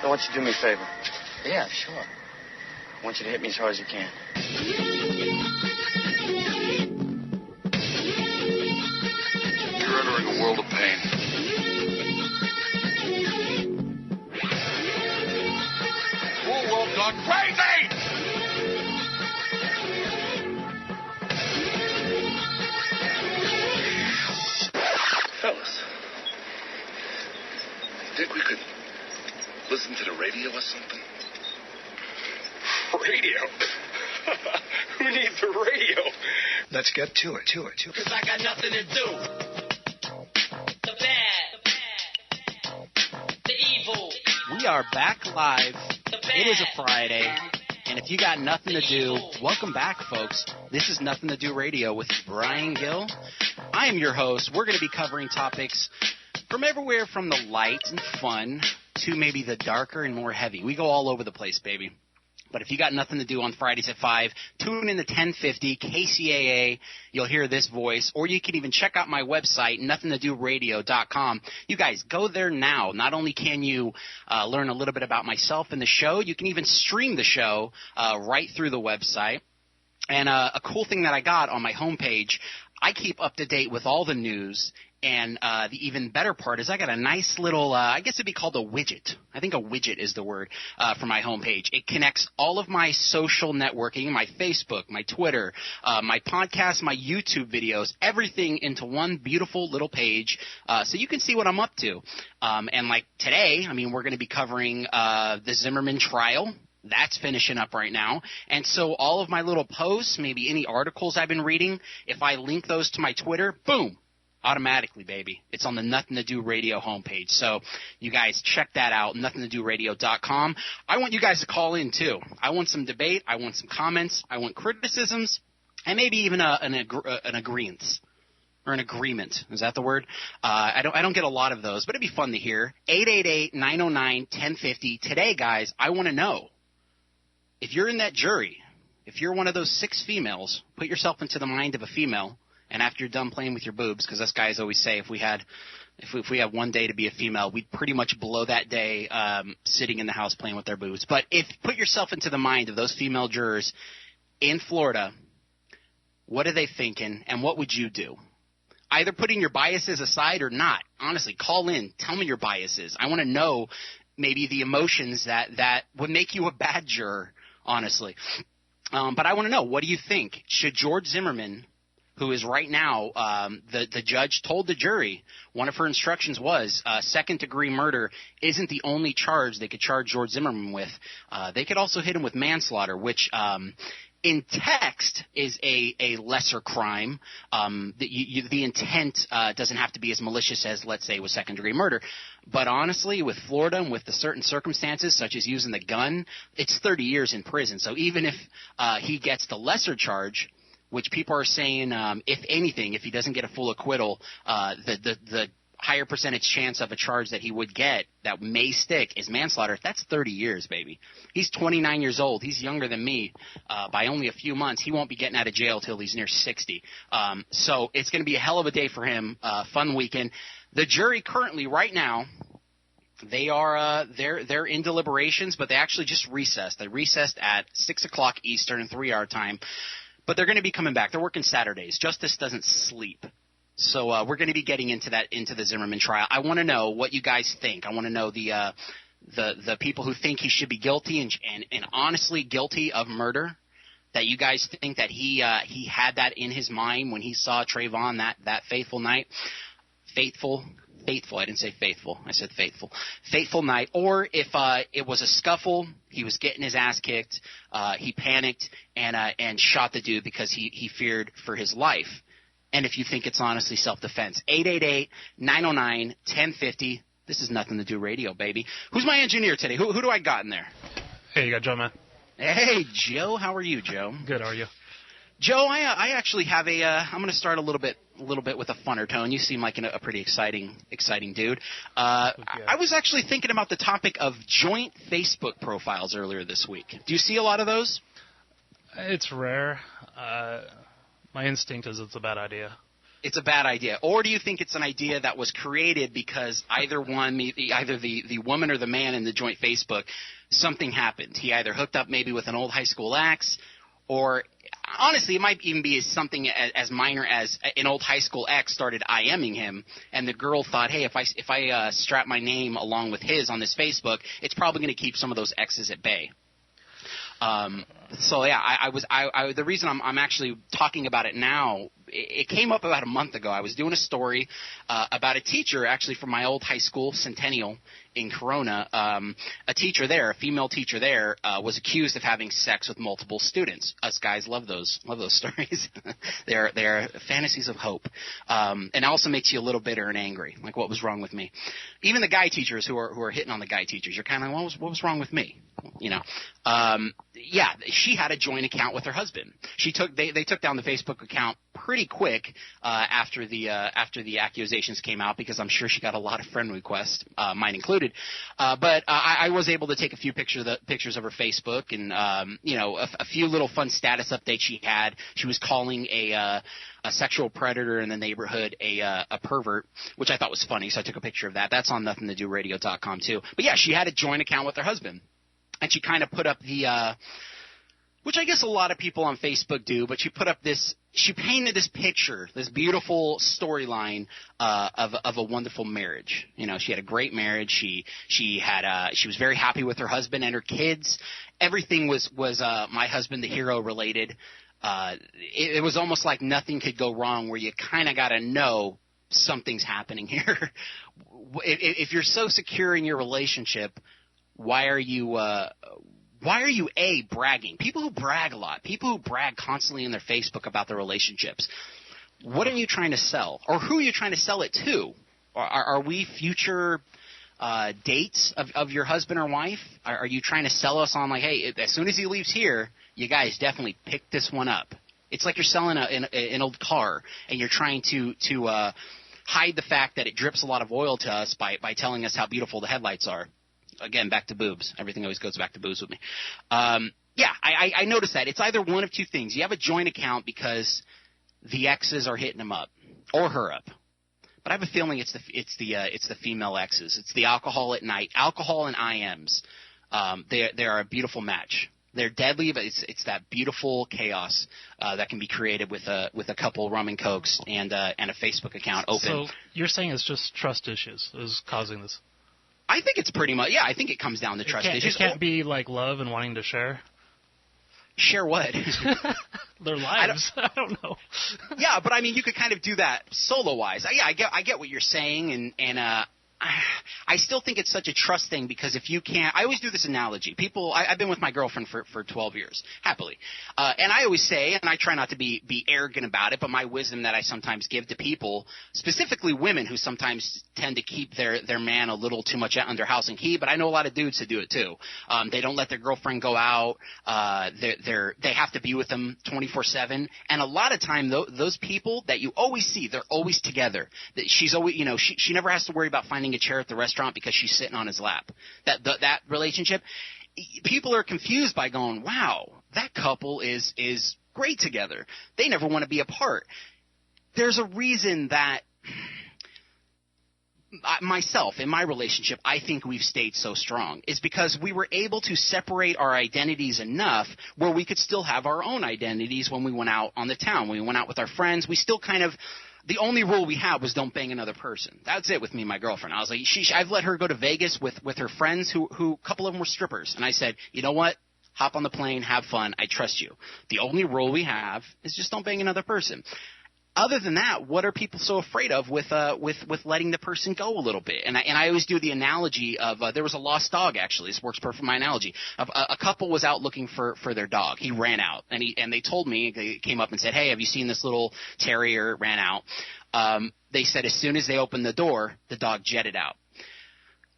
I want you to do me a favor. Yeah, sure. I want you to hit me as hard as you can. You're entering a world of pain. Whole world gone crazy! Fellas, think we could listen to the radio or something? Radio? Who needs the radio? Let's get to it. Cause I got nothing to do. The bad. The evil. We are back live. It is a Friday. And if you got nothing to do, welcome back, folks. This is Nothing to Do Radio with Bryan Gill. I am your host. We're going to be covering topics from everywhere from the light and fun to maybe the darker and more heavy. We go all over the place, baby. But if you got nothing to do on Fridays at 5, tune in to 1050 Kcaa. You'll hear this voice. Or you can even check out my website, NothingToDoRadio.com. You guys, go there now. Not only can you learn a little bit about myself and the show, you can even stream the show right through the website. And a cool thing that I got on my homepage, I keep up to date with all the news. And the even better part is I got a nice little, I guess it'd be called a widget. I think a widget is the word for my homepage. It connects all of my social networking, my Facebook, my Twitter, my podcast, my YouTube videos, everything into one beautiful little page so you can see what I'm up to. And like today, I mean, we're going to be covering the Zimmerman trial. That's finishing up right now. And so all of my little posts, maybe any articles I've been reading, if I link those to my Twitter, boom. Automatically, baby. It's on the Nothing to Do Radio homepage. So you guys check that out, NothingToDoRadio.com. I want you guys to call in, too. I want some debate. I want some comments. I want criticisms, and maybe even an agreement. Or an agreement. Is that the word? I don't get a lot of those, but it'd be fun to hear. 888-909-1050. Today, guys, I want to know, if you're in that jury, if you're one of those 6 females, put yourself into the mind of a female. And after you're done playing with your boobs, because us guys always say if we had one day to be a female, we'd pretty much blow that day sitting in the house playing with our boobs. But put yourself into the mind of those female jurors in Florida, what are they thinking, and what would you do? Either putting your biases aside or not. Honestly, call in. Tell me your biases. I want to know maybe the emotions that would make you a bad juror, honestly. But I want to know, what do you think? Should George Zimmerman, who is right now, the judge told the jury, one of her instructions was second-degree murder isn't the only charge they could charge George Zimmerman with. They could also hit him with manslaughter, which in text is a lesser crime. The intent doesn't have to be as malicious as, let's say, with second-degree murder. But honestly, with Florida and with the certain circumstances, such as using the gun, it's 30 years in prison. So even if he gets the lesser charge, which people are saying, if anything, if he doesn't get a full acquittal, the higher percentage chance of a charge that he would get that may stick is manslaughter. That's 30 years, baby. He's 29 years old. He's younger than me by only a few months. He won't be getting out of jail till he's near 60. So it's going to be a hell of a day for him. Fun weekend. The jury currently, right now, they are they're in deliberations, but they actually just recessed. They recessed at 6 o'clock Eastern, 3-hour time. But they're going to be coming back. They're working Saturdays. Justice doesn't sleep. So we're going to be getting into the Zimmerman trial. I want to know what you guys think. I want to know the people who think he should be guilty and honestly guilty of murder, that you guys think that he had that in his mind when he saw Trayvon that fateful night. Faithful. I didn't say faithful. I said faithful. Fateful night. Or if it was a scuffle, he was getting his ass kicked, he panicked and shot the dude because he feared for his life. And if you think it's honestly self-defense, 888-909-1050. This is Nothing to Do Radio, baby. Who's my engineer today? Who do I got in there? Hey, you got Joe, man. Hey, Joe. How are you, Joe? Good. How are you? Joe, I actually have I'm going to start a little bit with a funner tone. You seem like a pretty exciting dude. I was actually thinking about the topic of joint Facebook profiles earlier this week. Do you see a lot of those? It's rare. My instinct is it's a bad idea. It's a bad idea. Or do you think it's an idea that was created because either the woman or the man in the joint Facebook, something happened. He either hooked up maybe with an old high school ex, or honestly, it might even be something as minor as an old high school ex started IMing him, and the girl thought, hey, if I strap my name along with his on this Facebook, it's probably going to keep some of those exes at bay. So yeah, the reason I'm actually talking about it now, it came up about a month ago. I was doing a story about a teacher, actually from my old high school, Centennial in Corona. A teacher there, a female teacher there, was accused of having sex with multiple students. Us guys love those stories. They're fantasies of hope, and it also makes you a little bitter and angry. Like, what was wrong with me? Even the guy teachers who are hitting on the guy teachers, you're kind of like, what was wrong with me? You know. Yeah, she had a joint account with her husband. They took down the Facebook account pretty quick after the accusations came out, because I'm sure she got a lot of friend requests, mine included. But I was able to take a few pictures of her Facebook, and a few little fun status updates she had. She was calling a sexual predator in the neighborhood a pervert, which I thought was funny, so I took a picture of that. That's on NothingToDoRadio.com too. But yeah, she had a joint account with her husband. And she kind of put up which I guess a lot of people on Facebook do, but she painted this picture, this beautiful storyline of a wonderful marriage. You know, she had a great marriage. She was very happy with her husband and her kids. Everything was my husband the hero related. It was almost like nothing could go wrong, where you kind of got to know something's happening here. If you're so secure in your relationship, why are you bragging? People who brag a lot, people who brag constantly in their Facebook about their relationships, what are you trying to sell? Or who are you trying to sell it to? Are we future dates of your husband or wife? Are you trying to sell us on, like, hey, as soon as he leaves here, you guys definitely pick this one up? It's like you're selling an old car, and you're trying to hide the fact that it drips a lot of oil to us by telling us how beautiful the headlights are. Again, back to boobs. Everything always goes back to boobs with me. Yeah, I noticed that. It's either one of two things. You have a joint account because the exes are hitting him up or her up. But I have a feeling it's the female exes. It's the alcohol at night. Alcohol and IMs. They are a beautiful match. They're deadly, but it's that beautiful chaos that can be created with a couple rum and cokes and a Facebook account open. So you're saying it's just trust issues is causing this? I think it's pretty much, yeah, I think it comes down to trust issues. It can't be like love and wanting to share? Share what? Their lives. I don't know. Yeah, but I mean, you could kind of do that solo-wise. Yeah, I get what you're saying, and I still think it's such a trust thing, because if you can't – I always do this analogy. I've been with my girlfriend for 12 years, happily. And I always say, and I try not to be arrogant about it, but my wisdom that I sometimes give to people, specifically women who sometimes tend to keep their man a little too much under house and key, but I know a lot of dudes who do it too. They don't let their girlfriend go out. They have to be with them 24/7. And a lot of time, those people that you always see, they're always together. She's always, she never has to worry about finding a chair at the restaurant because she's sitting on his lap. That relationship, people are confused by going, wow, that couple is great together. They never want to be apart. There's a reason that myself, in my relationship, I think we've stayed so strong, is because we were able to separate our identities enough where we could still have our own identities when we went out on the town. When we went out with our friends, we still kind of – the only rule we had was don't bang another person. That's it with me and my girlfriend. I was like, I've let her go to Vegas with her friends who a couple of them were strippers. And I said, you know what? Hop on the plane, have fun. I trust you. The only rule we have is just don't bang another person. Other than that, what are people so afraid of with letting the person go a little bit? And I always do the analogy of there was a lost dog, actually. This works perfect for my analogy. A couple was out looking for their dog. He ran out, and they told me, they came up and said, hey, have you seen this little terrier? It ran out. They said as soon as they opened the door, the dog jetted out.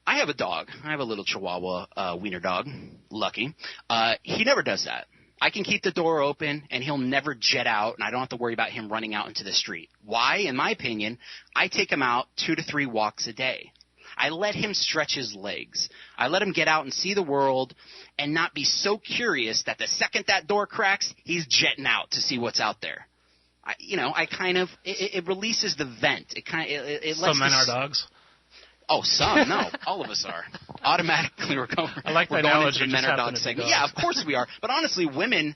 I have a dog. I have a little Chihuahua wiener dog, Lucky. He never does that. I can keep the door open, and he'll never jet out, and I don't have to worry about him running out into the street. Why? In my opinion, I take him out 2 to 3 walks a day. I let him stretch his legs. I let him get out and see the world and not be so curious that the second that door cracks, he's jetting out to see what's out there. I kind of it releases the vent. It kind of it lets Some men are dogs. Oh, some. No, all of us are. Automatically, we're going. I like we're that going into analogy. the men are dogs segment. Yeah, of course we are. But honestly, women,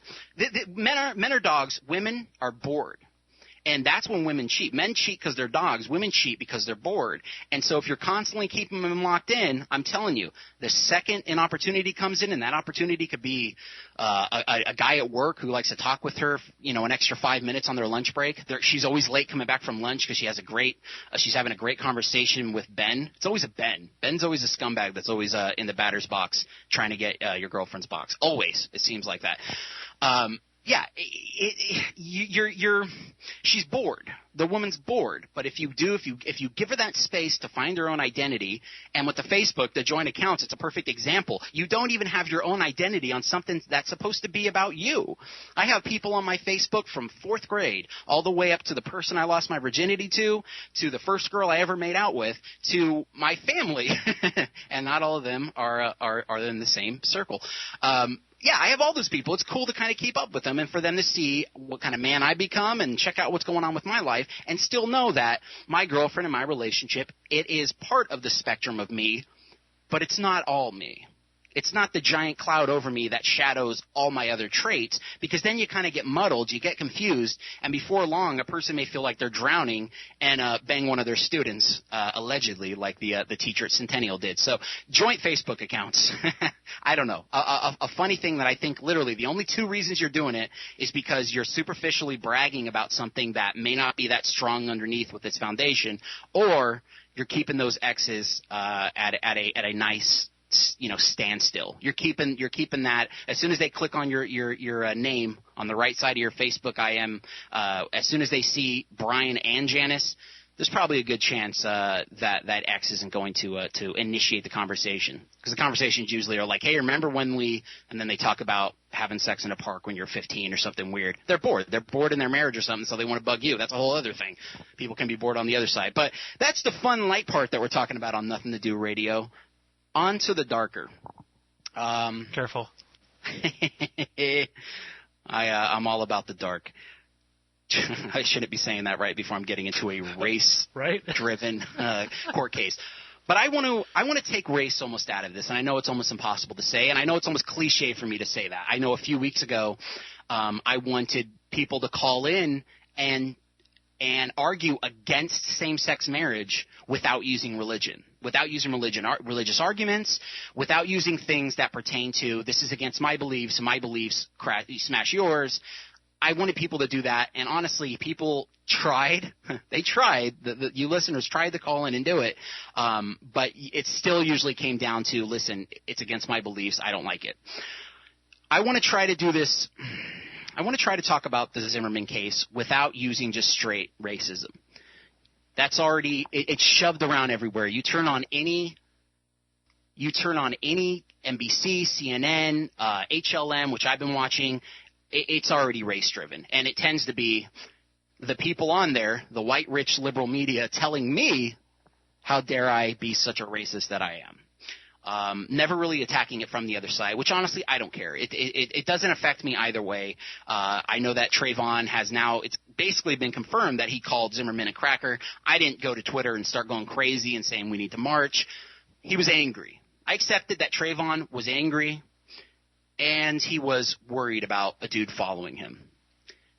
men are dogs. Women are bored. And that's when women cheat. Men cheat because they're dogs. Women cheat because they're bored. And so if you're constantly keeping them locked in, I'm telling you, the second an opportunity comes in, and that opportunity could be a guy at work who likes to talk with her, an extra 5 minutes on their lunch break. She's always late coming back from lunch because she's having a great conversation with Ben. It's always a Ben. Ben's always a scumbag that's always in the batter's box trying to get your girlfriend's box. Always. It seems like that. Yeah, she's bored. The woman's bored. But if you give her that space to find her own identity, and with the Facebook, the joint accounts, it's a perfect example. You don't even have your own identity on something that's supposed to be about you. I have people on my Facebook from 4th grade all the way up to the person I lost my virginity to the first girl I ever made out with, to my family, and not all of them are in the same circle. Yeah, I have all those people. It's cool to kind of keep up with them and for them to see what kind of man I become and check out what's going on with my life and still know that my girlfriend and my relationship, it is part of the spectrum of me, but it's not all me. It's not the giant cloud over me that shadows all my other traits, because then you kind of get muddled, you get confused, and before long a person may feel like they're drowning and bang one of their students, allegedly, like the teacher at Centennial did. So joint Facebook accounts. I don't know. A funny thing that I think literally the only 2 reasons you're doing it is because you're superficially bragging about something that may not be that strong underneath with its foundation, or you're keeping those exes at a nice standstill. You're keeping that as soon as they click on your name on the right side of your Facebook as soon as they see Bryan and Janice, there's probably a good chance that X isn't going to initiate the conversation, because the conversations usually are like, hey, remember when and then they talk about having sex in a park when you're 15 or something weird. They're bored in their marriage or something, so they want to bug you. That's a whole other thing. People can be bored on the other side, but that's the fun light part that we're talking about on Nothing to Do Radio. On to the darker. Careful. I'm all about the dark. I shouldn't be saying that right before I'm getting into a race-driven court case. But I want to take race almost out of this, and I know it's almost impossible to say, and I know it's almost cliche for me to say that. I know a few weeks ago I wanted people to call in and argue against same-sex marriage without using religion. Without using religious arguments, without using things that pertain to this is against my beliefs, and my beliefs smash yours. I wanted people to do that, and honestly, people tried. They tried. You listeners tried to call in and do it, but it still usually came down to, listen, it's against my beliefs. I don't like it. I want to try to do this. I want to try to talk about the Zimmerman case without using just straight racism. That's already it's shoved around everywhere. You turn on any NBC, CNN, HLM, which I've been watching. It's already race driven, and it tends to be the people on there, the white rich liberal media, telling me how dare I be such a racist that I am. Never really attacking it from the other side, which honestly I don't care. It doesn't affect me either way. I know that Trayvon has now, it's basically been confirmed that he called Zimmerman a cracker. I didn't go to Twitter and start going crazy and saying we need to march. He was angry. I accepted that Trayvon was angry, and he was worried about a dude following him.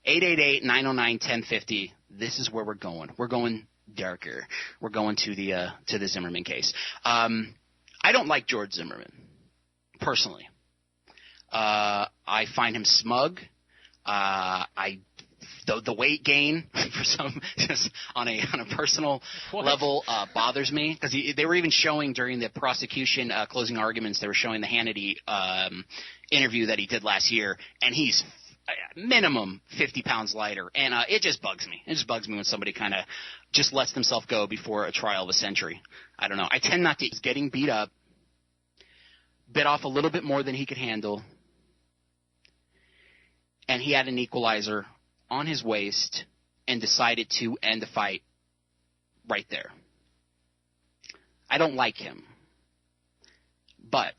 888-909-1050. This is where we're going. We're going darker. We're going to the Zimmerman case. I don't like George Zimmerman, personally. I find him smug. The weight gain for some, just on a personal level, bothers me, because they were even showing during the prosecution closing arguments, they were showing the Hannity interview that he did last year, and he's minimum 50 pounds lighter, and it just bugs me. It just bugs me when somebody kind of just lets themselves go before a trial of a century. I don't know. I tend not to. He's getting beat up, bit off a little bit more than he could handle, and he had an equalizer on his waist and decided to end the fight right there. I don't like him. But,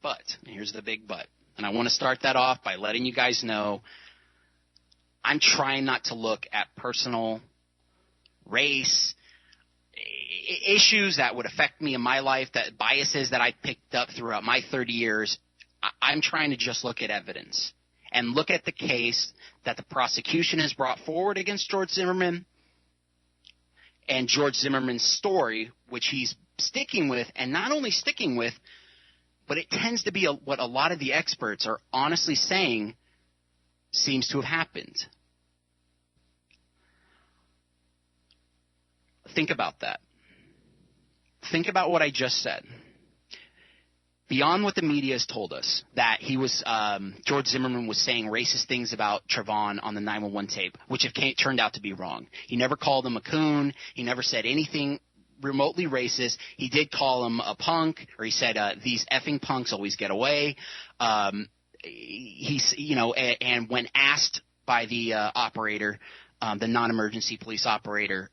and here's the big but, and I want to start that off by letting you guys know I'm trying not to look at personal race issues that would affect me in my life, that biases that I picked up throughout my 30 years. I'm trying to just look at evidence and look at the case that the prosecution has brought forward against George Zimmerman and George Zimmerman's story, which he's sticking with, and not only sticking with, but it tends to be what a lot of the experts are honestly saying seems to have happened. Think about that. Think about what I just said. Beyond what the media has told us, that he was George Zimmerman was saying racist things about Trayvon on the 911 tape, which have turned out to be wrong. He never called him a coon. He never said anything remotely racist. He did call him a punk, or he said these effing punks always get away. And when asked by the operator, the non-emergency police operator,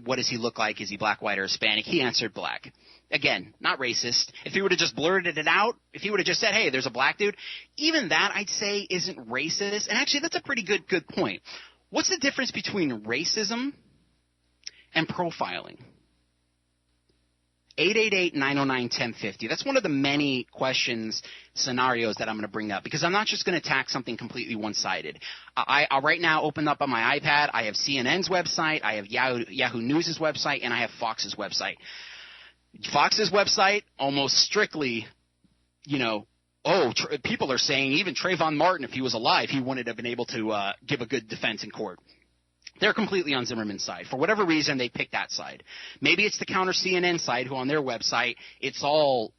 what does he look like? Is he black, white, or Hispanic? He answered black. Again, not racist. If he would have just blurted it out, if he would have just said, hey, there's a black dude, even that I'd say isn't racist. And actually, that's a pretty good point. What's the difference between racism and profiling? 888-909-1050. That's one of the many questions, scenarios that I'm going to bring up, because I'm not just going to attack something completely one-sided. I right now open up on my iPad. I have CNN's website, I have Yahoo News' website, and I have Fox's website. Fox's website, almost strictly, people are saying even Trayvon Martin, if he was alive, he wouldn't have been able to give a good defense in court. They're completely on Zimmerman's side. For whatever reason, they picked that side. Maybe it's the counter CNN side, who on their website, it's all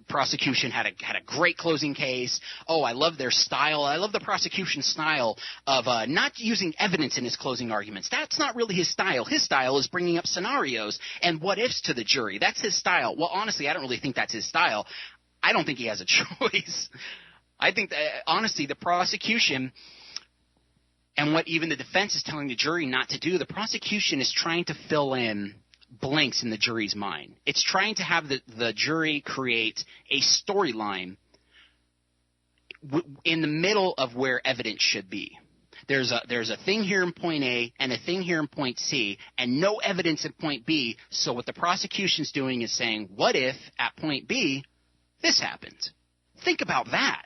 prosecution had a great closing case. Oh, I love their style. I love the prosecution's style of not using evidence in his closing arguments. That's not really his style. His style is bringing up scenarios and what ifs to the jury. That's his style. Well, honestly, I don't really think that's his style. I don't think he has a choice. I think that, honestly, the prosecution and what even the defense is telling the jury not to do, the prosecution is trying to fill in blanks in the jury's mind. It's trying to have the jury create a storyline in the middle of where evidence should be. There's a thing here in point A and a thing here in point C, and no evidence in point B. So what the prosecution's doing is saying, what if at point B this happened? Think about that.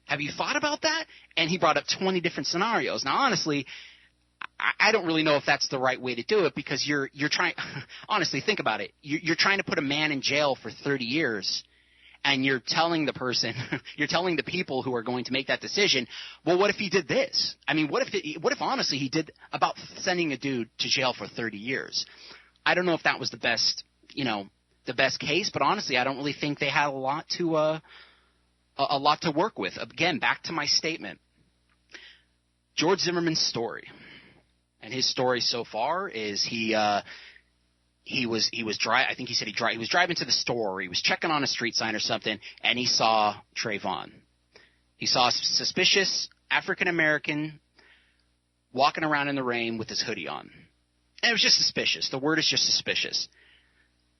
Have you thought about that? And he brought up 20 different scenarios. Now, honestly, I don't really know if that's the right way to do it, because you're trying – honestly, think about it. You're trying to put a man in jail for 30 years, and you're telling the person – you're telling the people who are going to make that decision, well, what if he did this? I mean, what if honestly he did about sending a dude to jail for 30 years? I don't know if that was the best case, but honestly, I don't really think they had a lot to work with. Again, back to my statement. George Zimmerman's story. And his story so far is he was I think he said he was driving to the store, or he was checking on a street sign or something, and he saw Trayvon. He saw a suspicious African American walking around in the rain with his hoodie on. And it was just suspicious. The word is just suspicious.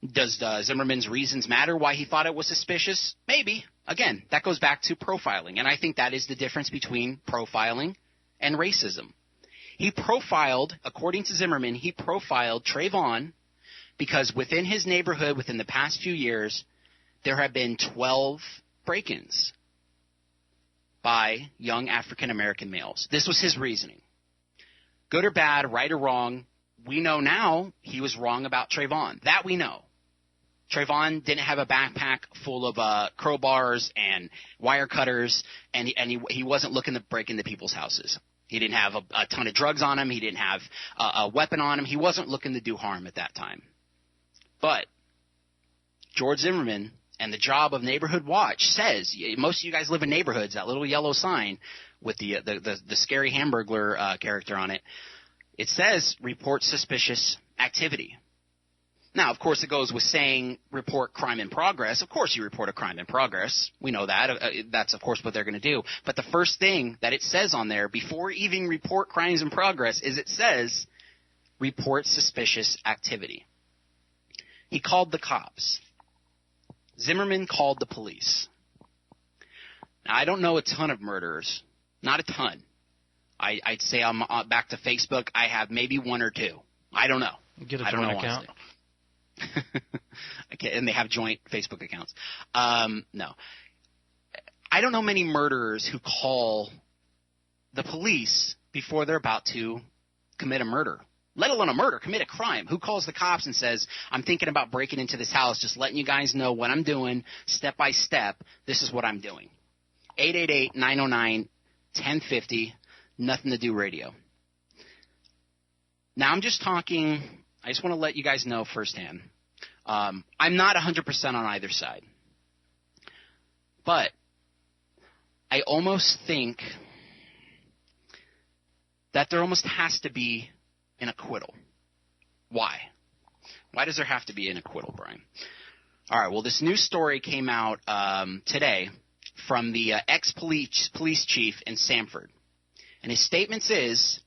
Does Zimmerman's reasons matter why he thought it was suspicious? Maybe. Again, that goes back to profiling, and I think that is the difference between profiling and racism. He profiled, according to Zimmerman, he profiled Trayvon because within his neighborhood, within the past few years, there have been 12 break-ins by young African-American males. This was his reasoning. Good or bad, right or wrong, we know now he was wrong about Trayvon. That we know. Trayvon didn't have a backpack full of crowbars and wire cutters, and he wasn't looking to break into people's houses. He didn't have a ton of drugs on him. He didn't have a weapon on him. He wasn't looking to do harm at that time. But George Zimmerman and the job of Neighborhood Watch says, most of you guys live in neighborhoods, that little yellow sign with the scary Hamburglar character on it, it says report suspicious activity. Now, of course, it goes with saying report crime in progress. Of course you report a crime in progress. We know that. That's, of course, what they're going to do. But the first thing that it says on there before even report crimes in progress is it says report suspicious activity. He called the cops. Zimmerman called the police. Now, I don't know a ton of murderers. Not a ton. I'd say I'm back to Facebook. I have maybe one or two. I don't know. Get a I don't joint know, account. Okay, and they have joint Facebook accounts. No. I don't know many murderers who call the police before they're about to commit a murder, let alone a murder, commit a crime. Who calls the cops and says, I'm thinking about breaking into this house, just letting you guys know what I'm doing, step by step, this is what I'm doing. 888-909-1050, Nothing to Do Radio. Now I'm just talking, I just want to let you guys know firsthand. I'm not 100% on either side. But I almost think that there almost has to be an acquittal. Why? Why does there have to be an acquittal, Brian? All right, well, this new story came out today from the ex-police chief in Sanford. And his statements is,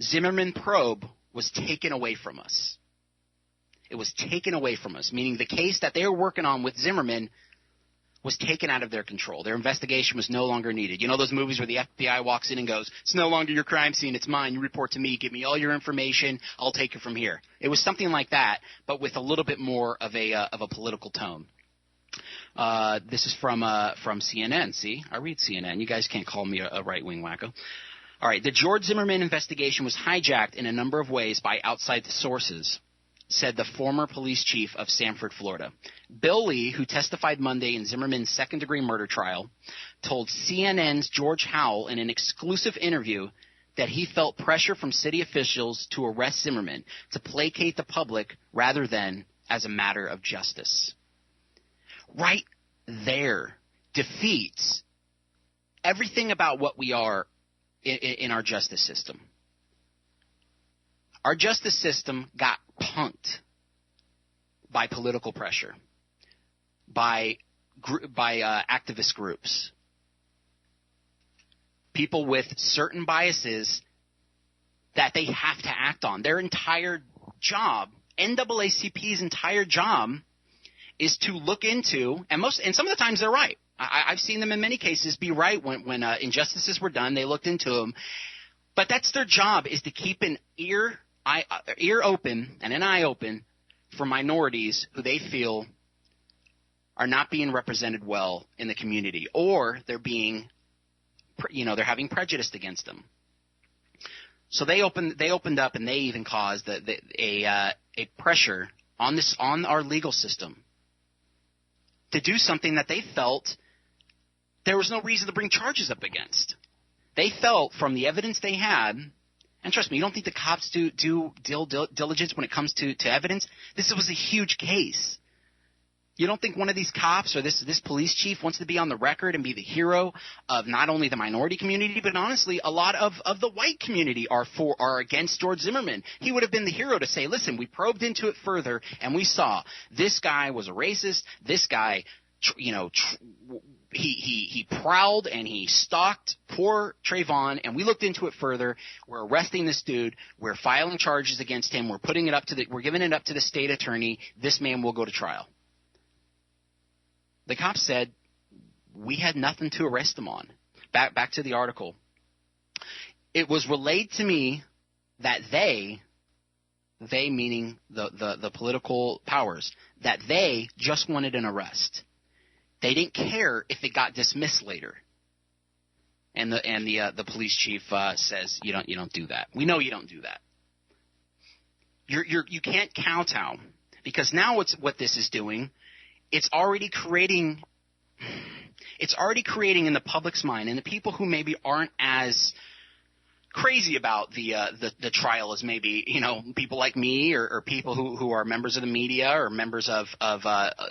Zimmerman probe was taken away from us. It was taken away from us, meaning the case that they were working on with Zimmerman was taken out of their control. Their investigation was no longer needed. You know those movies where the FBI walks in and goes, it's no longer your crime scene, it's mine, you report to me, give me all your information, I'll take it from here. It was something like that, but with a little bit more of a political tone. This is from CNN. See, I read CNN. You guys can't call me a right-wing wacko. All right, the George Zimmerman investigation was hijacked in a number of ways by outside sources, said the former police chief of Sanford, Florida. Bill Lee, who testified Monday in Zimmerman's second-degree murder trial, told CNN's George Howell in an exclusive interview that he felt pressure from city officials to arrest Zimmerman to placate the public rather than as a matter of justice. Right there defeats everything about what we are in our justice system. Our justice system got punked by political pressure, by activist groups, people with certain biases that they have to act on. Their entire job, NAACP's entire job, is to look into, and some of the times they're right. I've seen them in many cases be right when injustices were done. They looked into them, but that's their job, is to keep an ear open and an eye open for minorities who they feel are not being represented well in the community, or they're being, they're having prejudice against them. So they opened up, and they even caused a pressure on our legal system to do something that they felt there was no reason to bring charges up against. They felt from the evidence they had, and trust me, you don't think the cops do diligence when it comes to evidence? This was a huge case. You don't think one of these cops or this police chief wants to be on the record and be the hero of not only the minority community, but honestly a lot of the white community are against George Zimmerman. He would have been the hero to say, listen, we probed into it further and we saw this guy was a racist. This guy, he prowled and he stalked poor Trayvon, and we looked into it further. We're arresting this dude. We're filing charges against him. We're giving it up to the state attorney. This man will go to trial. The cops said we had nothing to arrest him on. Back to the article. It was relayed to me that they meaning the political powers, that they just wanted an arrest. They didn't care if it got dismissed later. And the police chief says you don't do that. We know you don't do that. You can't kowtow, because now what this is doing. It's already creating in the public's mind, and the people who maybe aren't as crazy about the trial as maybe people like me or people who are members of the media or members of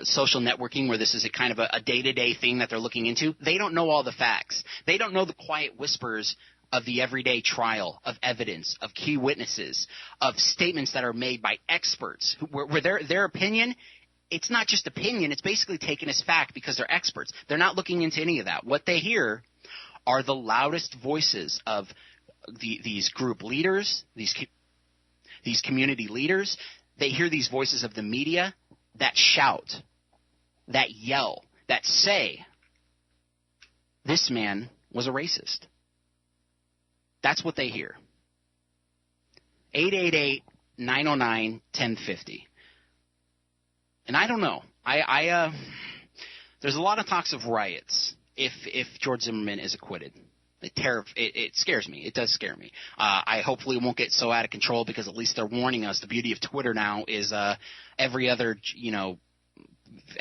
social networking, where this is a kind of a day-to-day thing that they're looking into. They don't know all the facts. They don't know the quiet whispers of the everyday trial, of evidence, of key witnesses, of statements that are made by experts where their opinion. It's not just opinion. It's basically taken as fact because they're experts. They're not looking into any of that. What they hear are the loudest voices of these group leaders, these community leaders. They hear these voices of the media that shout, that yell, that say, this man was a racist. That's what they hear. 888-909-1050. And I don't know. There's a lot of talks of riots if George Zimmerman is acquitted. It scares me. It does scare me. I hopefully won't get so out of control because at least they're warning us. The beauty of Twitter now is every other,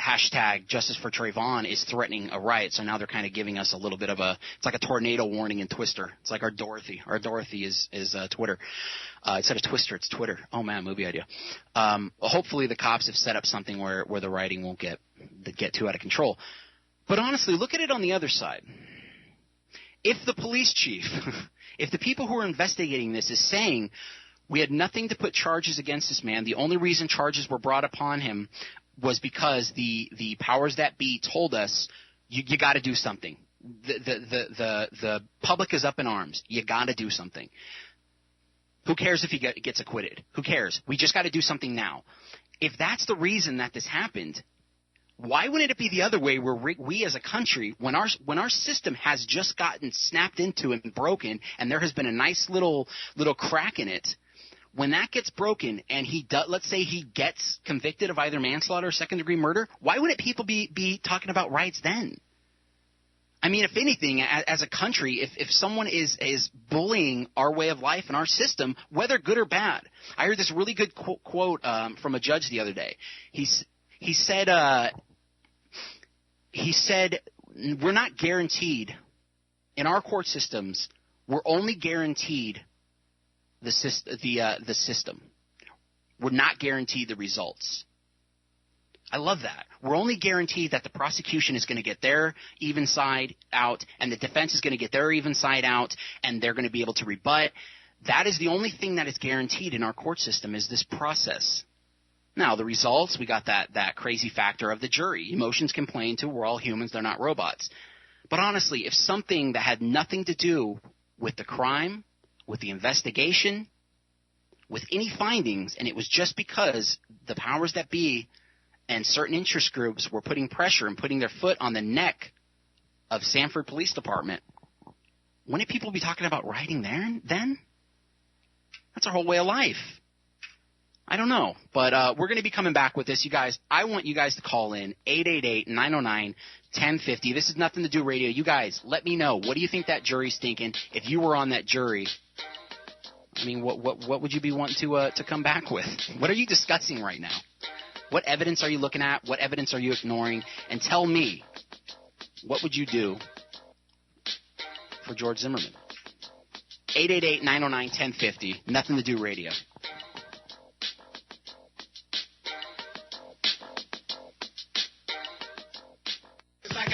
hashtag Justice for Trayvon is threatening a riot. So now they're kind of giving us a little bit of it's like a tornado warning in Twister. It's like our Dorothy. Our Dorothy is Twitter. Instead of Twister, it's Twitter. Oh man, movie idea. Hopefully the cops have set up something where the rioting won't get too out of control. But honestly, look at it on the other side. If the police chief, if the people who are investigating this is saying we had nothing to put charges against this man, the only reason charges were brought upon him was because the powers that be told us you got to do something. The public is up in arms. You got to do something. Who cares if he gets acquitted? Who cares? We just got to do something now. If that's the reason that this happened, why wouldn't it be the other way where we as a country, when our system has just gotten snapped into and broken, and there has been a nice little crack in it, when that gets broken and let's say he gets convicted of either manslaughter or second-degree murder, why wouldn't people be talking about riots then? I mean, if anything, as a country, if someone is bullying our way of life and our system, whether good or bad, I heard this really good quote from a judge the other day. He said we're not guaranteed in our court systems. We're only guaranteed the system. We're not guaranteed the results. I love that. We're only guaranteed that the prosecution is going to get their even side out and the defense is going to get their even side out and they're going to be able to rebut. That is the only thing that is guaranteed in our court system is this process. Now, the results, we got that crazy factor of the jury. Emotions can play into, we're all humans, they're not robots. But honestly, if something that had nothing to do with the crime, with the investigation, with any findings, and it was just because the powers that be and certain interest groups were putting pressure and putting their foot on the neck of Sanford Police Department, wouldn't people be talking about rioting there then? That's our whole way of life. I don't know, but we're going to be coming back with this. You guys, I want you guys to call in 888-909-1050. This is Nothing to Do Radio. You guys, let me know. What do you think that jury's thinking? If you were on that jury, I mean, what would you be wanting to come back with? What are you discussing right now? What evidence are you looking at? What evidence are you ignoring? And tell me, what would you do for George Zimmerman? 888-909-1050. Nothing to Do Radio.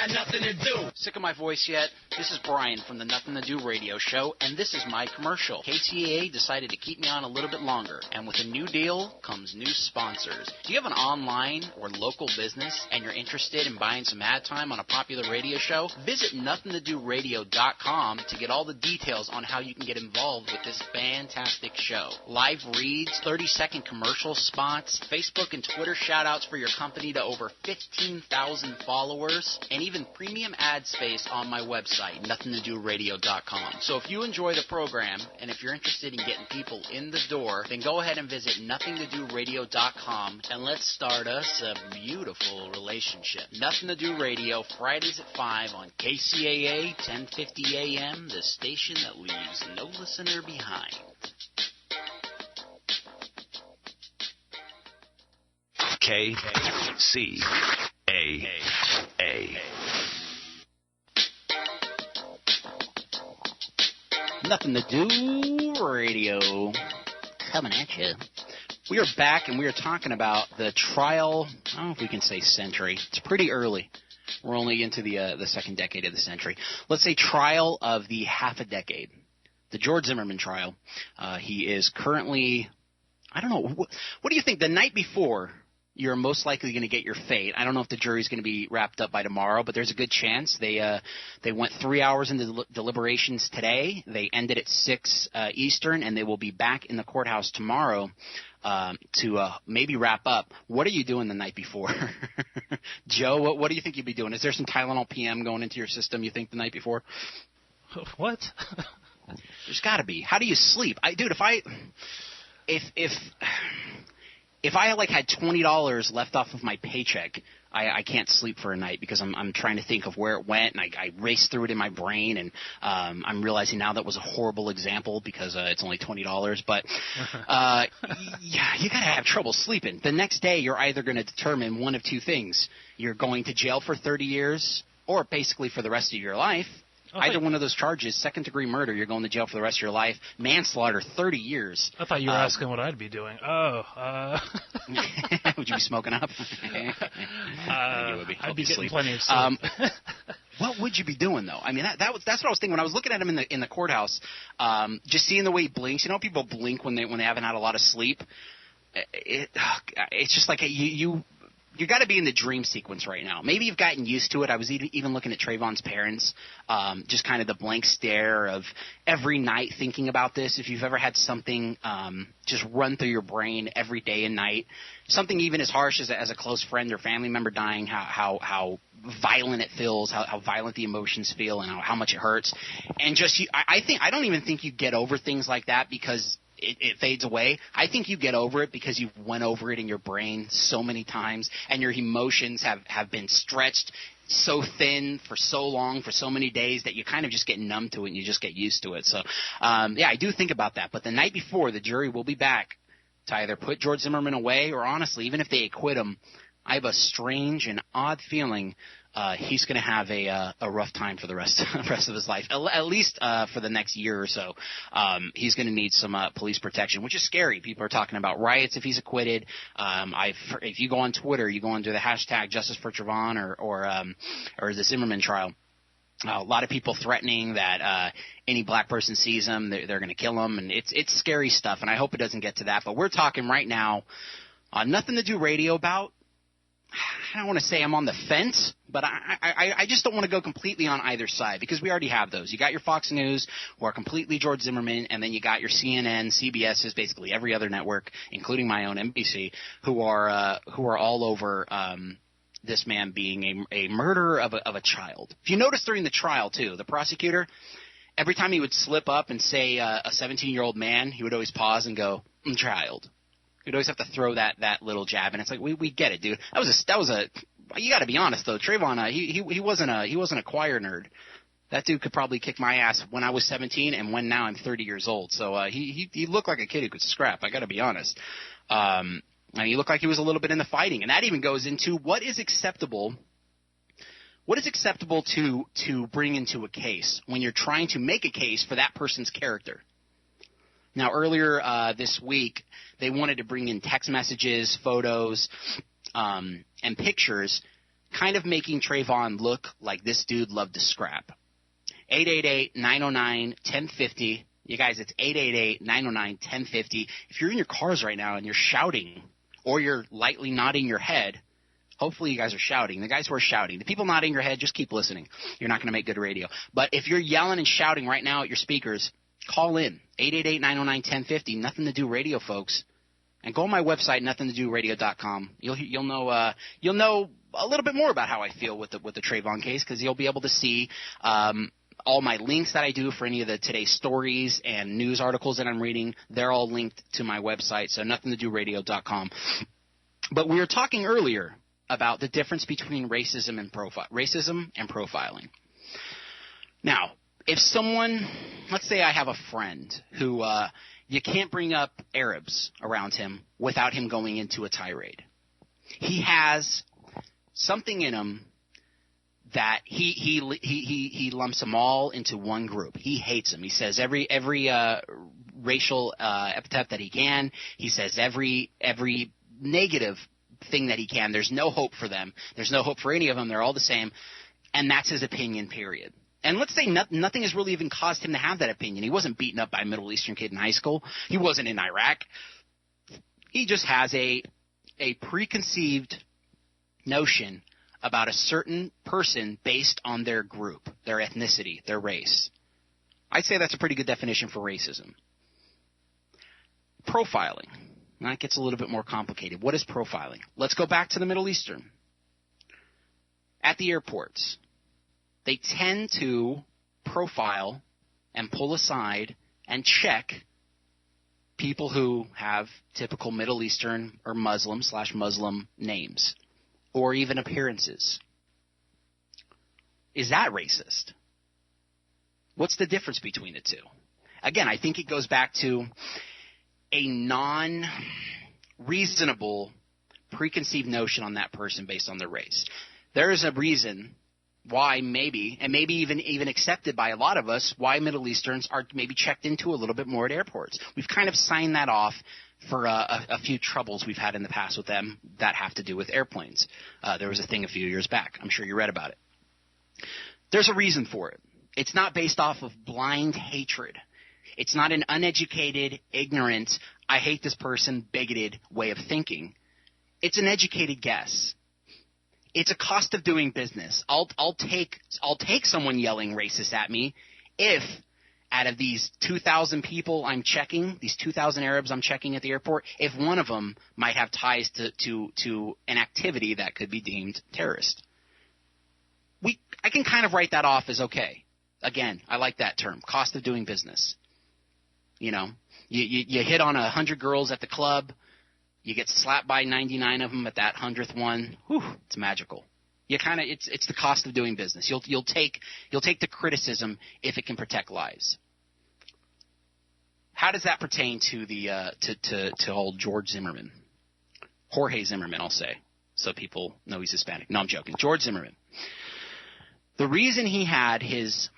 Nothing to do. Sick of my voice yet? This is Bryan from the Nothing to Do Radio Show, and this is my commercial. Kcaa decided to keep me on a little bit longer, and with a new deal comes new sponsors. Do you have an online or local business and you're interested in buying some ad time on a popular radio show? Visit NothingToDoRadio.com to get all the details on how you can get involved with this fantastic show. Live reads, 30-second commercial spots, Facebook and Twitter shout-outs for your company to over 15,000 followers, and even premium ad space on my website, NothingToDoRadio.com. So if you enjoy the program, and if you're interested in getting people in the door, then go ahead and visit NothingToDoRadio.com, and let's start us a beautiful relationship. Nothing to Do Radio, Fridays at 5 on KCAA, 1050 AM, the station that leaves no listener behind. Kcaa. Nothing to Do Radio, coming at you. We are back, and we are talking about the trial. I don't know if we can say century. It's pretty early. We're only into the second decade of the century. Let's say trial of the half a decade. The George Zimmerman trial. He is currently, I don't know, what do you think? The night before, you're most likely going to get your fate. I don't know if the jury's going to be wrapped up by tomorrow, but there's a good chance. They went 3 hours into deliberations today. They ended at 6 Eastern, and they will be back in the courthouse tomorrow to maybe wrap up. What are you doing the night before? Joe, what do you think you'd be doing? Is there some Tylenol PM going into your system, you think, the night before? What? There's got to be. How do you sleep? Dude, if I like had $20 left off of my paycheck, I can't sleep for a night because I'm trying to think of where it went, and I race through it in my brain, and I'm realizing now that was a horrible example because it's only $20. But yeah, you gotta have trouble sleeping. The next day, you're either going to determine one of two things: you're going to jail for 30 years, or basically for the rest of your life. Either one of those charges, second-degree murder, you're going to jail for the rest of your life. Manslaughter, 30 years. I thought you were asking what I'd be doing. Would you be smoking up? You would be. I'd be getting plenty of sleep. What would you be doing, though? I mean, that's what I was thinking when I was looking at him in the courthouse. Just seeing the way he blinks. You know, people blink when they haven't had a lot of sleep. It's just like you got to be in the dream sequence right now. Maybe you've gotten used to it. I was even looking at Trayvon's parents, just kind of the blank stare of every night thinking about this. If you've ever had something just run through your brain every day and night, something even as harsh as a close friend or family member dying, how violent it feels, how violent the emotions feel, and how much it hurts. And just I don't even think you get over things like that because it fades away. I think you get over it because you've went over it in your brain so many times, and your emotions have been stretched so thin for so long, for so many days, that you kind of just get numb to it and you just get used to it. So, yeah, I do think about that. But the night before, the jury will be back to either put George Zimmerman away or, honestly, even if they acquit him, I have a strange and odd feeling he's going to have a rough time for the rest of his life, at least for the next year or so. He's going to need some police protection, which is scary. People are talking about riots if he's acquitted. If you go on Twitter, you go under the hashtag Justice for Trayvon or the Zimmerman trial. A lot of people threatening that any black person sees him, they're going to kill him, and it's scary stuff. And I hope it doesn't get to that. But we're talking right now on Nothing to Do Radio about. I don't want to say I'm on the fence, but I just don't want to go completely on either side because we already have those. You got your Fox News, who are completely George Zimmerman, and then you got your CNN, CBS's, basically every other network, including my own NBC, who are all over this man being a murderer of a child. If you notice during the trial too, the prosecutor, every time he would slip up and say a 17-year-old man, he would always pause and go, child. You'd always have to throw that little jab, and it's like we get it, dude. That was a. You got to be honest though, Trayvon. He wasn't a choir nerd. That dude could probably kick my ass when I was 17, and when now I'm 30 years old. So he looked like a kid who could scrap. I got to be honest. And he looked like he was a little bit in the fighting, and that even goes into what is acceptable. What is acceptable to bring into a case when you're trying to make a case for that person's character? Now, earlier this week, they wanted to bring in text messages, photos, and pictures, kind of making Trayvon look like this dude loved to scrap. 888-909-1050. You guys, it's 888-909-1050. If you're in your cars right now and you're shouting or you're lightly nodding your head, hopefully you guys are shouting. The guys who are shouting, the people nodding your head, just keep listening. You're not going to make good radio. But if you're yelling and shouting right now at your speakers, call in, 888-909-1050, Nothing to Do Radio, folks. And go on my website, NothingToDoRadio.com. You'll know a little bit more about how I feel with the Trayvon case, because you'll be able to see all my links that I do for any of the today's stories and news articles that I'm reading. They're all linked to my website, so NothingToDoRadio.com. But we were talking earlier about the difference between racism and profiling. Now, if someone, let's say I have a friend who you can't bring up Arabs around him without him going into a tirade. He has something in him that he lumps them all into one group. He hates them. He says every racial epithet that he can. He says every negative thing that he can. There's no hope for them. There's no hope for any of them. They're all the same. And that's his opinion, period. And let's say nothing has really even caused him to have that opinion. He wasn't beaten up by a Middle Eastern kid in high school. He wasn't in Iraq. He just has a preconceived notion about a certain person based on their group, their ethnicity, their race. I'd say that's a pretty good definition for racism. Profiling. Now it gets a little bit more complicated. What is profiling? Let's go back to the Middle Eastern. At the airports, they tend to profile and pull aside and check people who have typical Middle Eastern or Muslim/Muslim names or even appearances. Is that racist? What's the difference between the two? Again, I think it goes back to a non-reasonable preconceived notion on that person based on their race. There is a reason why maybe, and maybe even accepted by a lot of us, why Middle Easterns are maybe checked into a little bit more at airports. We've kind of signed that off for a few troubles we've had in the past with them that have to do with airplanes. There was a thing a few years back. I'm sure you read about it. There's a reason for it. It's not based off of blind hatred. It's not an uneducated, ignorant, I hate this person, bigoted way of thinking. It's an educated guess. It's a cost of doing business. I'll take someone yelling racist at me if out of these 2,000 people I'm checking, these 2,000 Arabs I'm checking at the airport, if one of them might have ties to an activity that could be deemed terrorist. I can kind of write that off as okay. Again, I like that term, cost of doing business. You know, you hit on 100 girls at the club. You get slapped by 99 of them at that 100th one. Whew, it's magical. It's the cost of doing business. You'll take the criticism if it can protect lives. How does that pertain to the to old George Zimmerman, Jorge Zimmerman? I'll say so people know he's Hispanic. No, I'm joking. George Zimmerman. The reason he had his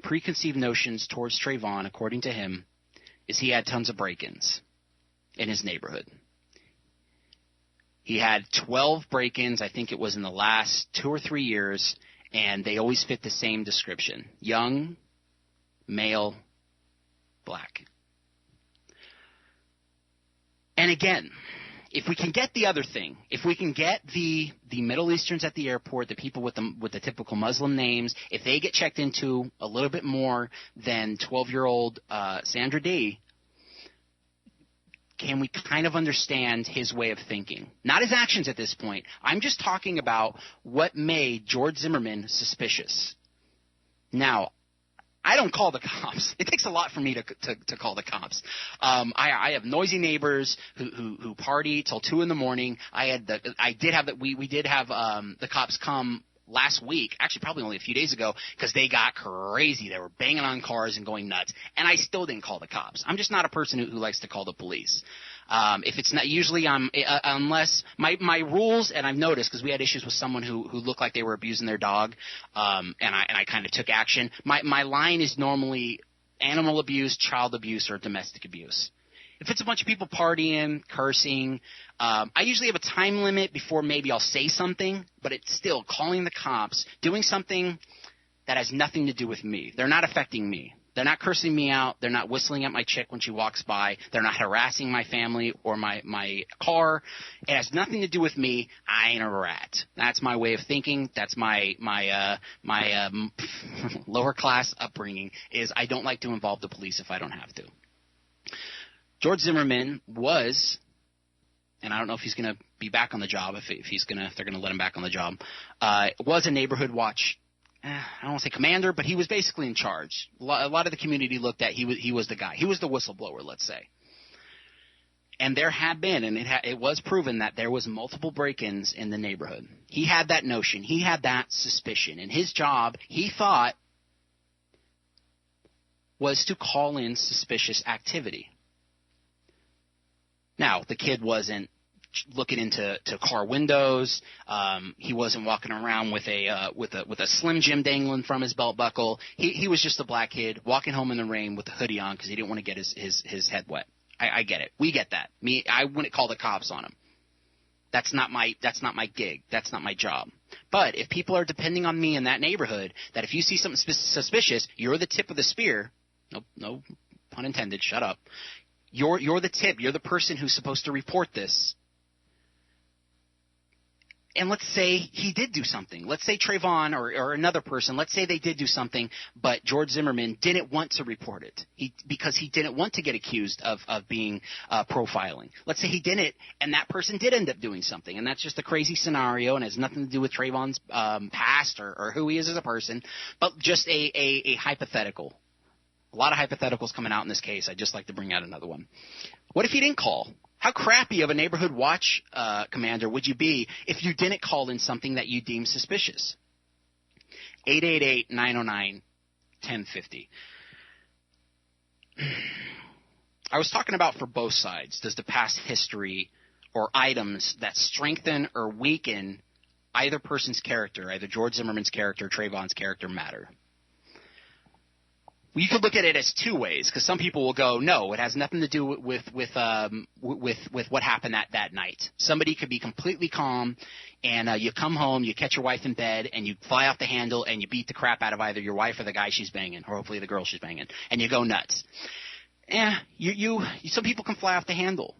preconceived notions towards Trayvon, according to him, is he had tons of break-ins in his neighborhood. He had 12 break-ins, I think it was in the last 2 or 3 years, and they always fit the same description. Young, male, black. And again, if we can get the other thing, if we can get the Middle Easterns at the airport, the people with the typical Muslim names, if they get checked into a little bit more than 12-year-old Sandra D., can we kind of understand his way of thinking? Not his actions at this point. I'm just talking about what made George Zimmerman suspicious. Now, I don't call the cops. It takes a lot for me to call the cops. I have noisy neighbors who party till 2 in the morning. We did have the cops come last week, actually probably only a few days ago, because they got crazy. They were banging on cars and going nuts, and I still didn't call the cops. I'm just not a person who likes to call the police. If it's not, usually unless my rules, and I've noticed because we had issues with someone who looked like they were abusing their dog, and I kind of took action. My line is normally animal abuse, child abuse, or domestic abuse. If it's a bunch of people partying, cursing, I usually have a time limit before maybe I'll say something, but it's still calling the cops, doing something that has nothing to do with me. They're not affecting me. They're not cursing me out. They're not whistling at my chick when she walks by. They're not harassing my family or my car. It has nothing to do with me. I ain't a rat. That's my way of thinking. That's my lower class upbringing is I don't like to involve the police if I don't have to. George Zimmerman was, and I don't know if he's going to be back on the job, if they're going to let him back on the job, was a neighborhood watch. I don't want to say commander, but he was basically in charge. A lot of the community looked at he was the guy. He was the whistleblower, let's say. And there had been, and it was proven that there was multiple break-ins in the neighborhood. He had that notion. He had that suspicion. And his job, he thought, was to call in suspicious activity. Now, the kid wasn't looking into car windows. He wasn't walking around with a Slim Jim dangling from his belt buckle. He was just a black kid walking home in the rain with a hoodie on because he didn't want to get his head wet. I get it. We get that. I wouldn't call the cops on him. That's not my gig. That's not my job. But if people are depending on me in that neighborhood, that if you see something suspicious, you're the tip of the spear. No pun intended. Shut up. You're the tip. You're the person who's supposed to report this. And let's say he did do something. Let's say Trayvon or another person, let's say they did do something, but George Zimmerman didn't want to report it because he didn't want to get accused of being profiling. Let's say he didn't, and that person did end up doing something, and that's just a crazy scenario and has nothing to do with Trayvon's past or who he is as a person, but just a hypothetical. A lot of hypotheticals coming out in this case. I'd just like to bring out another one. What if he didn't call? How crappy of a neighborhood watch commander would you be if you didn't call in something that you deemed suspicious? 888-909-1050. I was talking about for both sides. Does the past history or items that strengthen or weaken either person's character, either George Zimmerman's character or Trayvon's character, matter? You could look at it as two ways, because some people will go, no, it has nothing to do with what happened that night. Somebody could be completely calm, and you come home, you catch your wife in bed, and you fly off the handle, and you beat the crap out of either your wife or the guy she's banging, or hopefully the girl she's banging, and you go nuts. Some people can fly off the handle.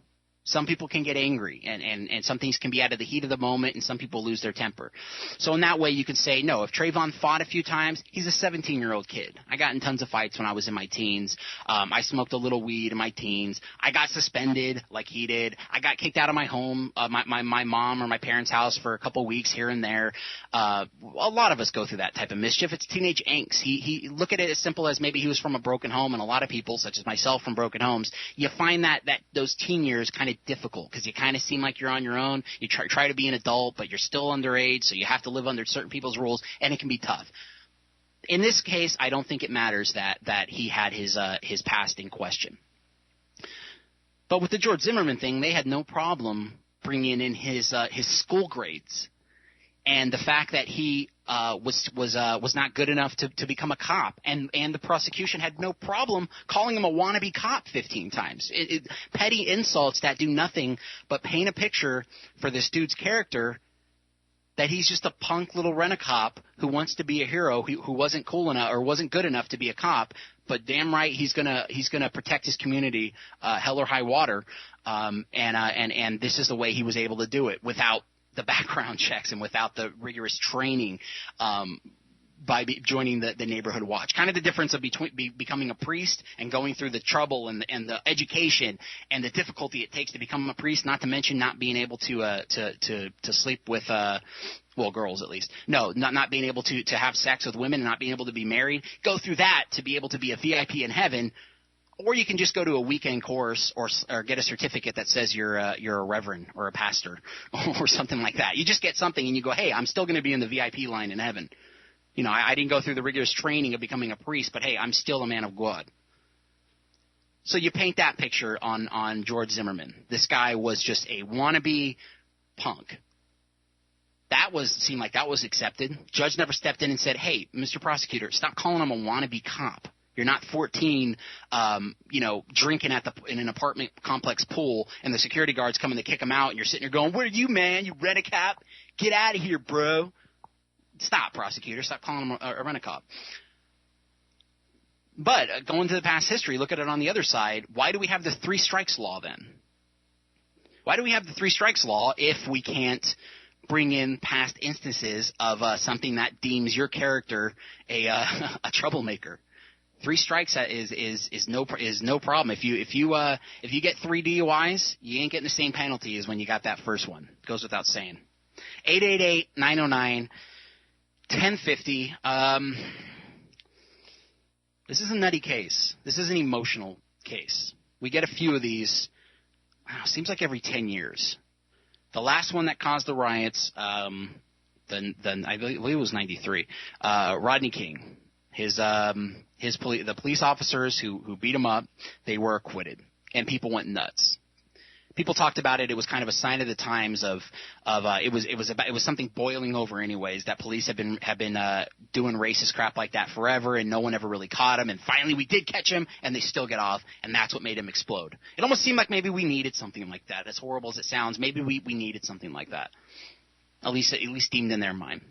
Some people can get angry, and some things can be out of the heat of the moment, and some people lose their temper. So in that way, you can say, no, if Trayvon fought a few times, he's a 17-year-old kid. I got in tons of fights when I was in my teens. I smoked a little weed in my teens. I got suspended like he did. I got kicked out of my home, my mom or my parents' house for a couple weeks here and there. A lot of us go through that type of mischief. It's teenage angst. He look at it as simple as maybe he was from a broken home, and a lot of people, such as myself, from broken homes. You find that those teen years kind of difficult because you kind of seem like you're on your own. You try to be an adult, but you're still underage, so you have to live under certain people's rules, and it can be tough. In this case, I don't think it matters that he had his past in question. But with the George Zimmerman thing, they had no problem bringing in his school grades, and the fact that he was not good enough to become a cop, and the prosecution had no problem calling him a wannabe cop 15 times. Petty insults that do nothing but paint a picture for this dude's character that he's just a punk little rent-a-cop who wants to be a hero, who wasn't cool enough or wasn't good enough to be a cop, but damn right he's gonna protect his community, hell or high water, and this is the way he was able to do it without the background checks and without the rigorous training by joining the neighborhood watch. Kind of the difference of becoming a priest and going through the trouble and the education and the difficulty it takes to become a priest, not to mention not being able to sleep with girls at least. No, not being able to have sex with women and not being able to be married. Go through that to be able to be a VIP in heaven. Or you can just go to a weekend course or get a certificate that says you're a reverend or a pastor or something like that. You just get something and you go, hey, I'm still going to be in the VIP line in heaven. You know, I didn't go through the rigorous training of becoming a priest, but hey, I'm still a man of God. So you paint that picture on George Zimmerman. This guy was just a wannabe punk. Seemed like that was accepted. Judge never stepped in and said, hey, Mr. Prosecutor, stop calling him a wannabe cop. You're not 14, drinking in an apartment complex pool, and the security guards come and they kick him out, and you're sitting there going, "Where are you, man? You rent-a-cop? Get out of here, bro!" Stop, prosecutor. Stop calling him a rent-a-cop. But going to the past history, look at it on the other side. Why do we have the 3 strikes law then? Why do we have the 3 strikes law if we can't bring in past instances of something that deems your character a troublemaker? 3 strikes is no problem. If you get 3 DUIs, you ain't getting the same penalty as when you got that first one. It goes without saying. 888-909-1050. This is a nutty case. This is an emotional case. We get a few of these. Seems like every 10 years. The last one that caused the riots, then I believe it was 93. Rodney King. The police officers who beat him up, they were acquitted, and people went nuts. People talked about it. It was kind of a sign of the times it was something boiling over anyways, that police have been doing racist crap like that forever, and no one ever really caught him. And finally we did catch him, and they still get off, and that's what made him explode. It almost seemed like maybe we needed something like that. As horrible as it sounds, maybe we needed something like that. At least deemed in their mind.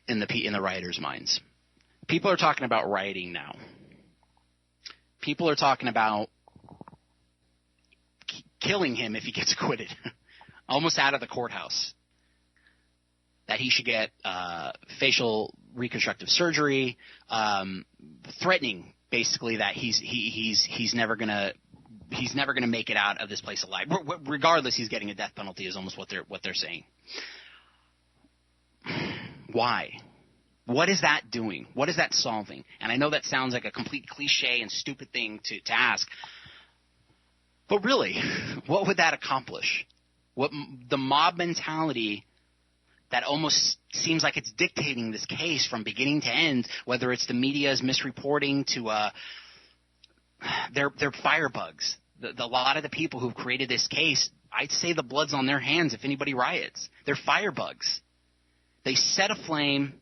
In the rioters' minds. People are talking about rioting now. People are talking about killing him if he gets acquitted. almost out of the courthouse, that he should get facial reconstructive surgery, threatening basically that he's never gonna make it out of this place alive. Regardless, he's getting a death penalty is almost what they're saying. Why? What is that doing? What is that solving? And I know that sounds like a complete cliche and stupid thing to ask, but really, what would that accomplish? What the mob mentality that almost seems like it's dictating this case from beginning to end, whether it's the media's misreporting to they're firebugs. A lot of the people who've created this case, I'd say the blood's on their hands if anybody riots. They're firebugs. They set a flame,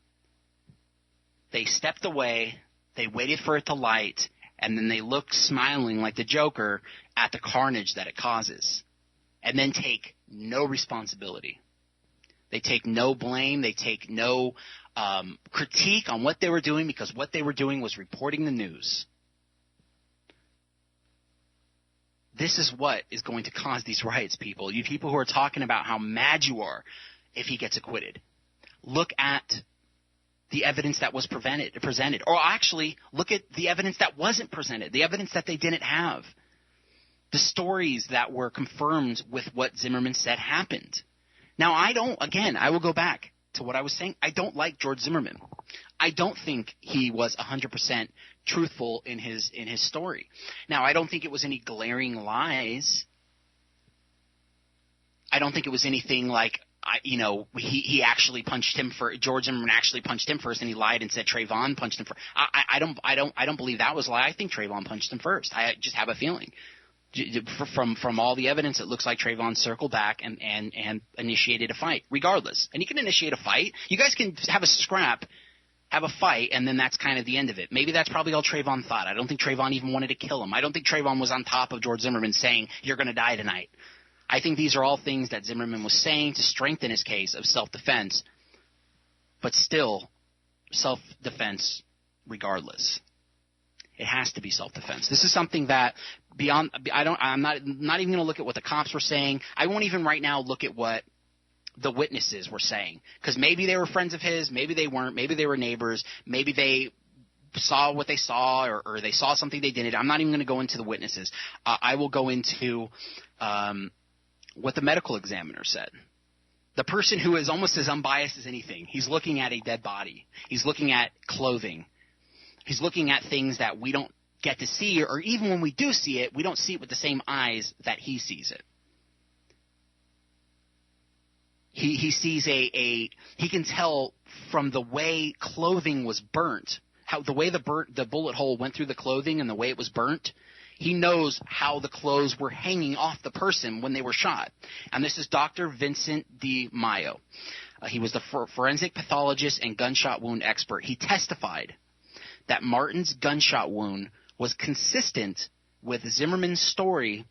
they stepped away, they waited for it to light, and then they look smiling like the Joker at the carnage that it causes, and then take no responsibility. They take no blame. They take no critique on what they were doing, because what they were doing was reporting the news. This is what is going to cause these riots, people. You people who are talking about how mad you are if he gets acquitted. Look at the evidence that was presented. Or actually, look at the evidence that wasn't presented, the evidence that they didn't have, the stories that were confirmed with what Zimmerman said happened. Now, I will go back to what I was saying. I don't like George Zimmerman. I don't think he was 100% truthful in his story. Now, I don't think it was any glaring lies. I don't think it was anything like, he actually punched him George Zimmerman actually punched him first, and he lied and said Trayvon punched him first. I don't believe that was a lie. I think Trayvon punched him first. I just have a feeling. From all the evidence, it looks like Trayvon circled back and initiated a fight, regardless. And you can initiate a fight. You guys can have a scrap, have a fight, and then that's kind of the end of it. Maybe that's probably all Trayvon thought. I don't think Trayvon even wanted to kill him. I don't think Trayvon was on top of George Zimmerman saying, "You're going to die tonight." I think these are all things that Zimmerman was saying to strengthen his case of self-defense, but still self-defense regardless. It has to be self-defense. This is something that I'm not even going to look at what the cops were saying. I won't even right now look at what the witnesses were saying, because maybe they were friends of his, maybe they weren't, maybe they were neighbors, maybe they saw what they saw or they saw something they didn't. I'm not even going to go into the witnesses. I will go into what the medical examiner said. The person who is almost as unbiased as anything. He's looking at a dead body. He's looking at clothing. He's looking at things that we don't get to see, or even when we do see it, we don't see it with the same eyes that he sees it. He sees he can tell from the way clothing was burnt, how the way the bullet hole went through the clothing and the way it was burnt. He knows how the clothes were hanging off the person when they were shot. And this is Dr. Vincent D. Mayo. He was the forensic pathologist and gunshot wound expert. He testified that Martin's gunshot wound was consistent with Zimmerman's story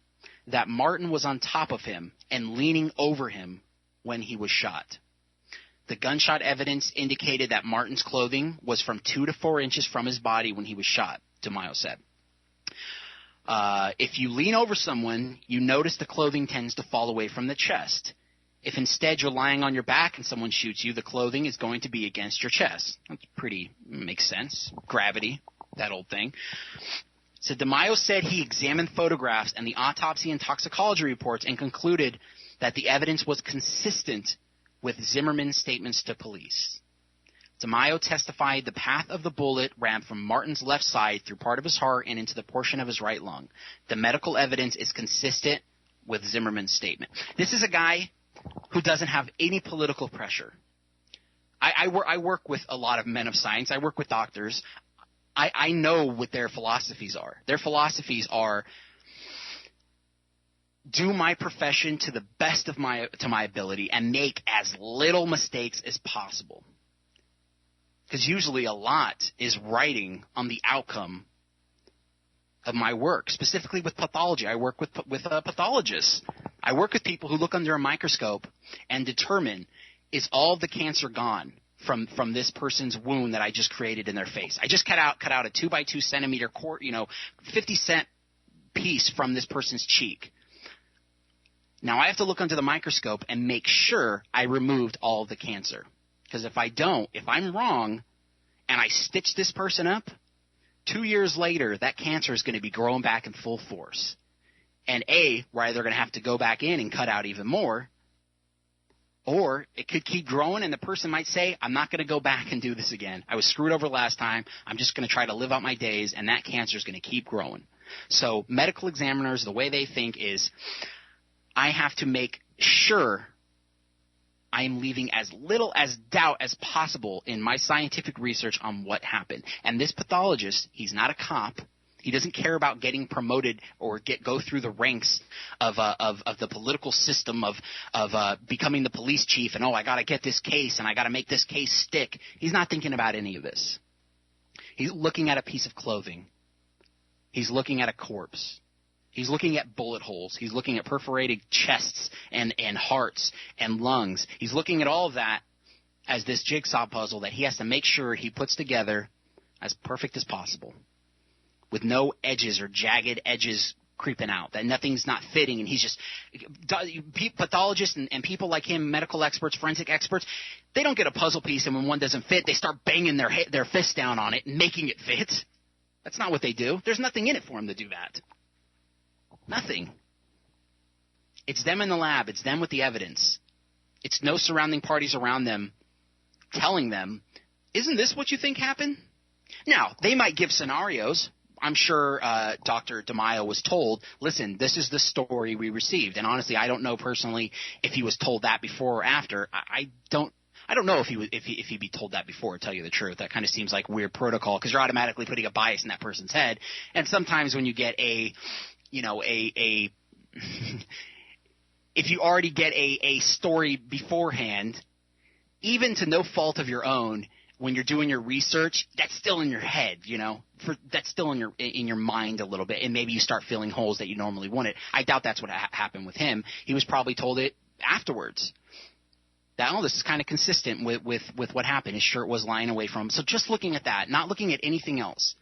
that Martin was on top of him and leaning over him when he was shot. The gunshot evidence indicated that Martin's clothing was from 2 to 4 inches from his body when he was shot, DeMaio said. If you lean over someone, you notice the clothing tends to fall away from the chest. If instead you're lying on your back and someone shoots you, the clothing is going to be against your chest. That's makes sense. Gravity, that old thing. So DeMaio said he examined photographs and the autopsy and toxicology reports and concluded that the evidence was consistent with Zimmerman's statements to police. DeMaio testified the path of the bullet ran from Martin's left side through part of his heart and into the portion of his right lung. The medical evidence is consistent with Zimmerman's statement. This is a guy who doesn't have any political pressure. I work with a lot of men of science. I work with doctors. I know what their philosophies are. Their philosophies are do my profession to the best of my ability and make as little mistakes as possible. Because usually a lot is writing on the outcome of my work, specifically with pathology. I work with pathologists. I work with people who look under a microscope and determine, is all the cancer gone from this person's wound that I just created in their face? I just cut out a 2 by 2 centimeter 50 cent piece from this person's cheek. Now I have to look under the microscope and make sure I removed all of the cancer. Because if I don't, if I'm wrong and I stitch this person up, 2 years later that cancer is going to be growing back in full force. And they're going to have to go back in and cut out even more. Or it could keep growing and the person might say, I'm not going to go back and do this again. I was screwed over last time. I'm just going to try to live out my days, and that cancer is going to keep growing. So medical examiners, the way they think is, I have to make sure I am leaving as little as doubt as possible in my scientific research on what happened. And this pathologist, he's not a cop. He doesn't care about getting promoted or go through the ranks of the political system of becoming the police chief and, I got to get this case and I got to make this case stick. He's not thinking about any of this. He's looking at a piece of clothing. He's looking at a corpse. He's looking at bullet holes. He's looking at perforated chests and hearts and lungs. He's looking at all of that as this jigsaw puzzle that he has to make sure he puts together as perfect as possible, with no edges or jagged edges creeping out, that nothing's not fitting, and he's just – pathologists and people like him, medical experts, forensic experts, they don't get a puzzle piece and when one doesn't fit, they start banging their fist down on it and making it fit. That's not what they do. There's nothing in it for them to do that. Nothing. It's them in the lab. It's them with the evidence. It's no surrounding parties around them telling them, isn't this what you think happened? Now, they might give scenarios. I'm sure Dr. DeMaio was told, listen, this is the story we received. And honestly, I don't know personally if he was told that before or after. I don't know if he'd be told that before, to tell you the truth. That kind of seems like weird protocol because you're automatically putting a bias in that person's head. And sometimes when you get if you already get a story beforehand, even to no fault of your own, when you're doing your research, that's still in your head, that's still in your mind a little bit, and maybe you start filling holes that you normally wouldn't. I doubt that's what happened with him. He was probably told it afterwards. That this is kind of consistent with what happened. His shirt was lying away from him. So just looking at that, not looking at anything else,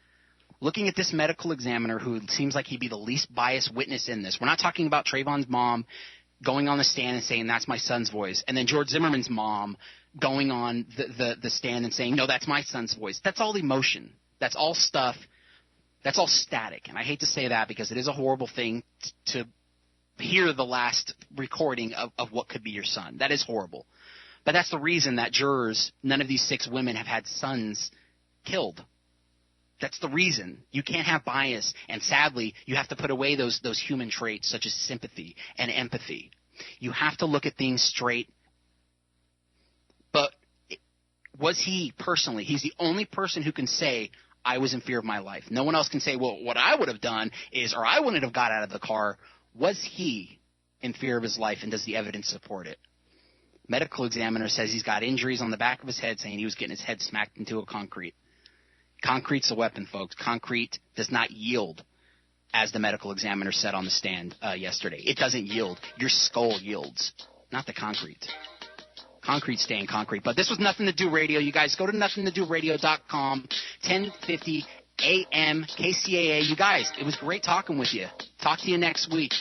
looking at this medical examiner who seems like he'd be the least biased witness in this. We're not talking about Trayvon's mom going on the stand and saying that's my son's voice, and then George Zimmerman's mom going on the stand and saying, no, that's my son's voice. That's all emotion. That's all stuff. That's all static. And I hate to say that because it is a horrible thing to hear the last recording of what could be your son. That is horrible. But that's the reason that jurors, none of these 6 women have had sons killed. That's the reason. You can't have bias. And sadly, you have to put away those human traits such as sympathy and empathy. You have to look at things straight. But was he personally – he's the only person who can say, I was in fear of my life. No one else can say, well, what I would have done is – or I wouldn't have got out of the car. Was he in fear of his life, and does the evidence support it? Medical examiner says he's got injuries on the back of his head, saying he was getting his head smacked into a concrete. Concrete's a weapon, folks. Concrete does not yield, as the medical examiner said on the stand yesterday. It doesn't yield. Your skull yields, not the concrete. Concrete staying concrete. But this was Nothing to Do Radio. You guys go to NothingToDoRadio.com, 1050 a.m. Kcaa. You guys, it was great talking with you. Talk to you next week.